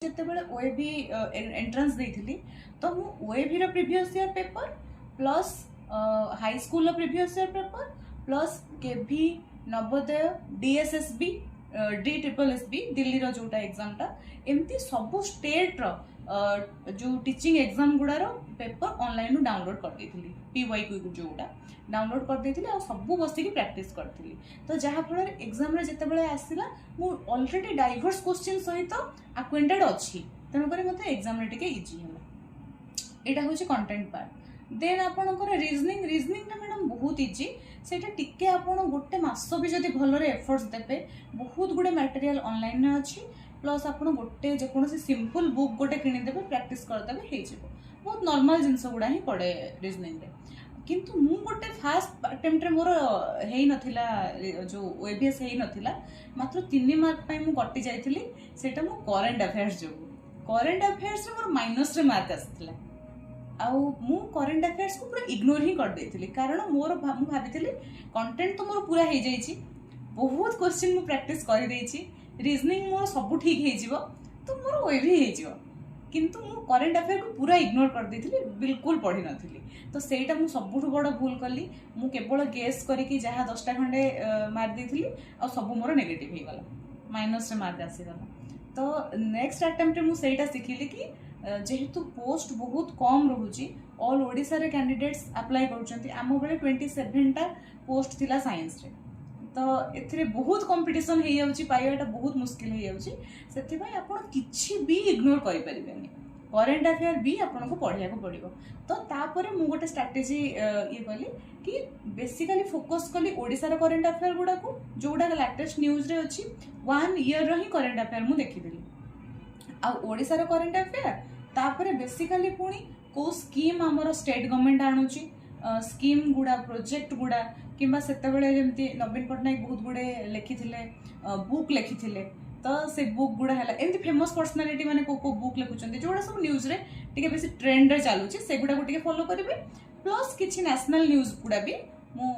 जितेबाला OAB entrance देइथिली तो मु ओएबी रो previous year paper plus high school रो previous year paper plus KV Navodaya DSSB D triple SB Delhi रो जोटा एग्जाम टा एमती सब स्टेट रो जो टीचिंग एग्जाम गुड़ार पेपर ऑनलाइन डाउनलोड कर देथिली पीवाईक्यू जोटा डाउनलोड कर देथिली आ सब बसिकी प्रैक्टिस करथिली तो जहाँ फल एग्जाम रे जेतेबेले आसिला मु ऑलरेडी डाइवर्स क्वेश्चन सहित अक्वेंटेड अछि तेणुक मते एग्जाम रे टिके इजी होला एटा होची कंटेंट पार्ट देन आपनकर रीजनिंग रीजनिंग ना मैडम बहुत इजी सेटा टिके आपन गोटे मास भी जदी भलरे एफर्ट्स देबे बहुत गुडे मटेरियल ऑनलाइन रे अछि प्लस आपन गोटे जेकोसी सिंपल बुक गोटे किनिदेबे प्रैक्टिस करदेबे हे जिवो बहुत नॉर्मल जिंस गुडा ही पड़े रीजनिंग रे किंतु मु गोटे फास्ट अटेम्प्ट रे मोर हेई नथिला जो ओएबीएस हेई नथिला मात्र 3 मार्क पई मु कटि जाइथिली सेटा मु करंट अफेयर्स रे मोर माइनस रे मार्क आस्थिला आउ मु करंट अफेयर्स को पूरा इग्नोर ही कर देथिली कारण मोर मु भाबिथिली कंटेंट तो मोर पूरा हे जाइछि बहुत क्वेश्चन मु प्रैक्टिस कर देइछि रीजनिंग मोर सब ठीक हे जिवो तो मोर ओएबी हे जिवो किंतु मु करंट अफेयर को पूरा इग्नोर कर देथिली बिल्कुल पढ़ी नथिली तो सेटा मु सबुठु बड़ भूल कली मु केवल गेस करिकि जहा 10टा खंडे मार देथिली आ सब मोर नेगेटिव हे गला माइनस रे मार्क आसी गला तो नेक्स्ट अटेम्प्ट मु सेटा सिखिली कि जेहेतु पोस्ट बहुत कम रहुची ऑल ओडिसा रे कैंडिडेट्स अप्लाई करूचंती आम बेले 27टा पोस्ट थिला साइंस रे तो एथिरे बहुत कंपटीशन हे जाउची पाइबाटा बहुत मुश्किल हे जाउची सेति भाई आपण किछि भी इग्नोर करि परिबेनी करंट अफेयर भी आपन को पढ़िया को पड़िबो तो तापरे मु गोटे स्ट्रेटजी ये कहली कि बेसिकली फोकस कली ओडिसा रो करंट अफेयर गुडा को जोडा लेटेस्ट न्यूज रे अछि 1 ईयर रो ही करंट अफेयर मु देखिदिली आ ओडिसा रो करंट अफेयर तापरे बेसिकली पुणी को स्कीम हमर स्टेट गवर्नमेंट आणुची स्कीम गुडा प्रोजेक्ट गुडा किंबा सेतेबेले जेमती नवीन पटनायक बहुत गुडे लिखिथिले बुक लिखिथिले तो से बुक गुडा हला एमती फेमस पर्सनालिटी माने को बुक लिखुचंती जोडा सब न्यूज रे टिके बेसी ट्रेंड रे चालुची से गुडा को टिके फॉलो करिवे प्लस किछि नेशनल न्यूज गुडा भी मो